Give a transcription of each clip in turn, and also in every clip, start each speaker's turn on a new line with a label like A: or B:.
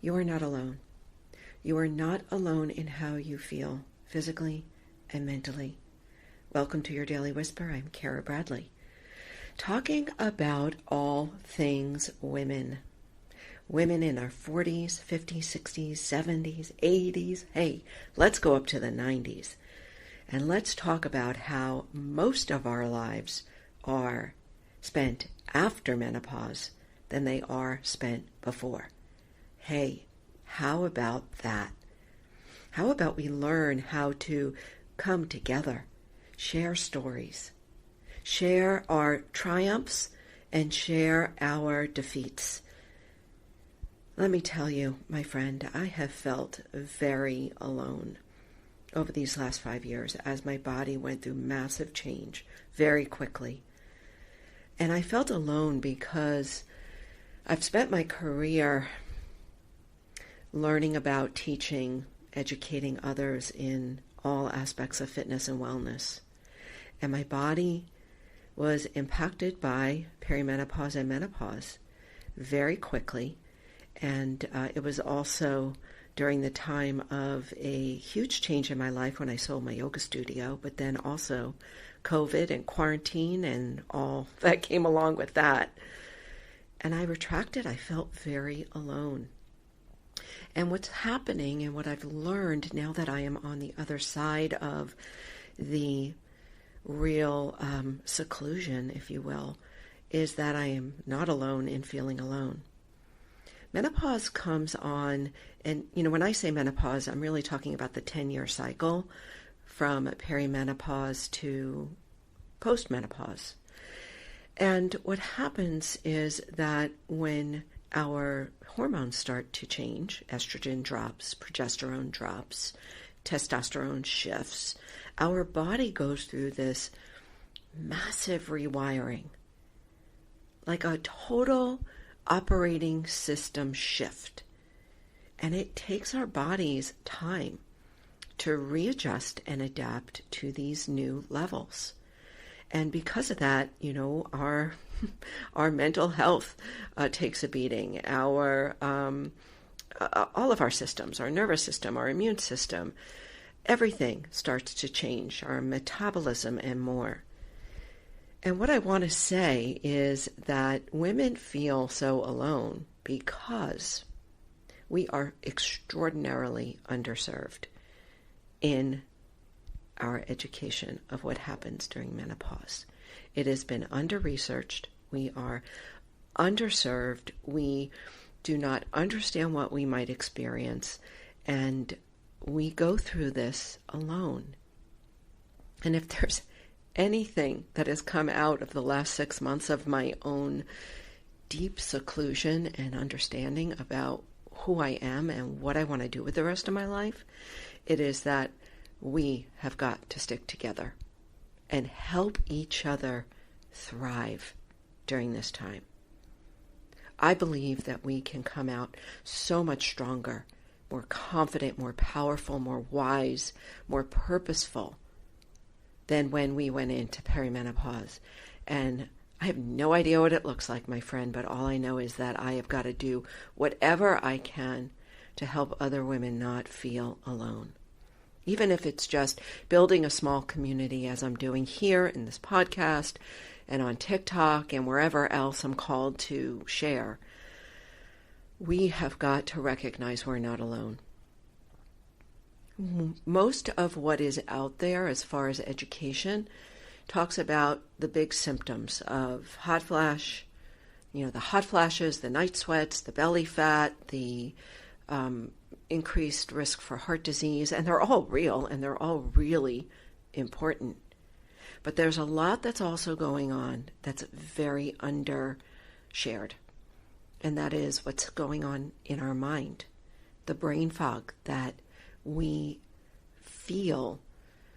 A: You are not alone. You are not alone in how you feel physically and mentally. Welcome to your Daily Whisper. I'm Kara Bradley, talking about all things women. Women in our 40s, 50s, 60s, 70s, 80s. Hey, let's go up to the 90s. And let's talk about how most of our lives are spent after menopause than they are spent before. Hey, how about that? How about we learn how to come together, share stories, share our triumphs, and share our defeats? Let me tell you, my friend, I have felt very alone over these last 5 years as my body went through massive change very quickly. And I felt alone because I've spent my career learning about teaching, educating others in all aspects of fitness and wellness. And my body was impacted by perimenopause and menopause very quickly. And it was also during the time of a huge change in my life when I sold my yoga studio, but then also COVID and quarantine and all that came along with that. And I retracted. I felt very alone. And what's happening and what I've learned now that I am on the other side of the real seclusion, if you will, is that I am not alone in feeling alone. Menopause comes on, and when I say menopause, I'm really talking about the 10-year cycle from perimenopause to postmenopause. And what happens is that when our hormones start to change, estrogen drops, progesterone drops, testosterone shifts, our body goes through this massive rewiring, like a total operating system shift. And it takes our bodies time to readjust and adapt to these new levels. And because of that, our mental health takes a beating. Our all of our systems, our nervous system, our immune system, everything starts to change, our metabolism and more. And what I want to say is that women feel so alone because we are extraordinarily underserved in our education of what happens during menopause. It has been under-researched. We are underserved. We do not understand what we might experience, and we go through this alone. And if there's anything that has come out of the last 6 months of my own deep seclusion and understanding about who I am and what I want to do with the rest of my life, it is that we have got to stick together and help each other thrive during this time. I believe that we can come out so much stronger, more confident, more powerful, more wise, more purposeful than when we went into perimenopause. And I have no idea what it looks like, my friend, but all I know is that I have got to do whatever I can to help other women not feel alone. Even if it's just building a small community, as I'm doing here in this podcast and on TikTok and wherever else I'm called to share, we have got to recognize we're not alone. Most of what is out there as far as education talks about the big symptoms of hot flash, the hot flashes, the night sweats, the belly fat, the increased risk for heart disease, and they're all real and they're all really important. But there's a lot that's also going on that's very undershared, and that is what's going on in our mind, the brain fog that we feel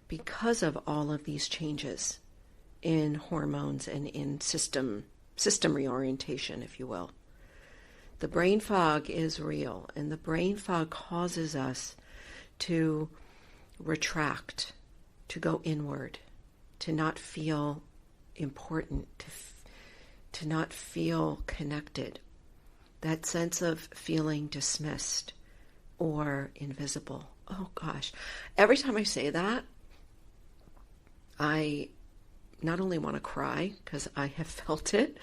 A: because of all of these changes in hormones and in system reorientation, if you will. The brain fog is real, and the brain fog causes us to retract, to go inward, to not feel important, to not feel connected. that sense of feeling dismissed or invisible. Oh gosh, every time I say that, I not only want to cry because I have felt it,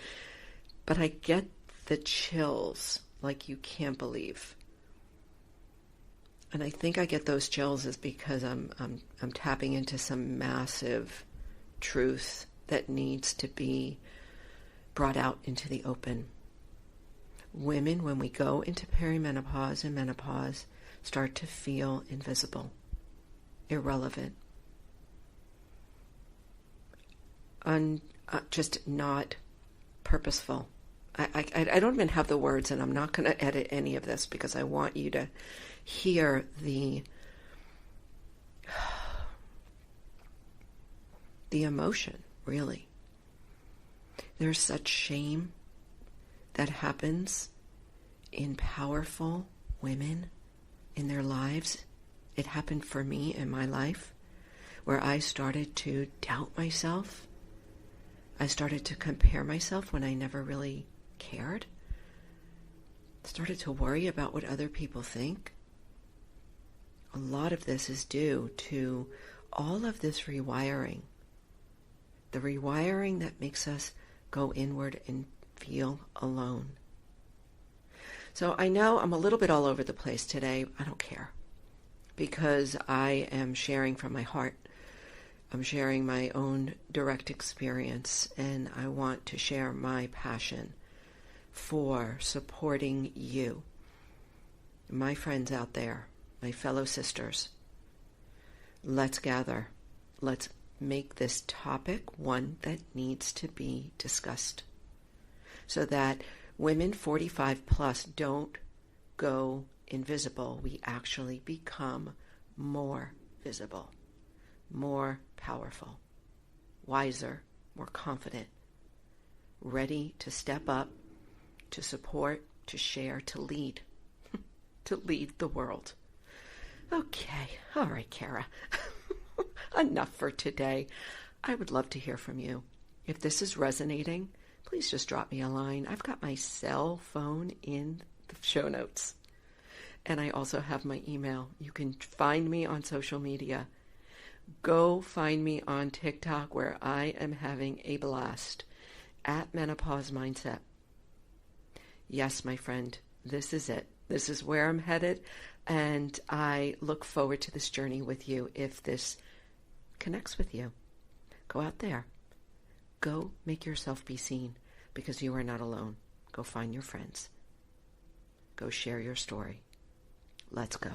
A: but I get the chills like you can't believe. And I think I get those chills is because I'm tapping into some massive truth that needs to be brought out into the open. Women, when we go into perimenopause and menopause, start to feel invisible, irrelevant, just not purposeful. I don't even have the words, and I'm not going to edit any of this because I want you to hear the emotion, really. There's such shame that happens in powerful women in their lives. It happened for me in my life, where I started to doubt myself. I started to compare myself when I never really cared. Started to worry about what other people think. A lot of this is due to all of this rewiring. The rewiring that makes us go inward and feel alone. So I know I'm a little bit all over the place today. I don't care, because I am sharing from my heart. I'm sharing my own direct experience, and I want to share my passion for supporting you, my friends out there, my fellow sisters. Let's gather. Let's make this topic one that needs to be discussed, so that women 45 plus don't go invisible. We actually become more visible, more powerful, wiser, more confident, ready to step up, to support, to share, to lead, to lead the world. Okay, all right, Kara. Enough for today. I would love to hear from you. If this is resonating, please just drop me a line. I've got my cell phone in the show notes. And I also have my email. You can find me on social media. Go find me on TikTok, where I am having a blast, at Menopause Mindset. Yes, my friend, this is it. This is where I'm headed, and I look forward to this journey with you. If this connects with you, go out there. Go make yourself be seen, because you are not alone. Go find your friends. Go share your story. Let's go.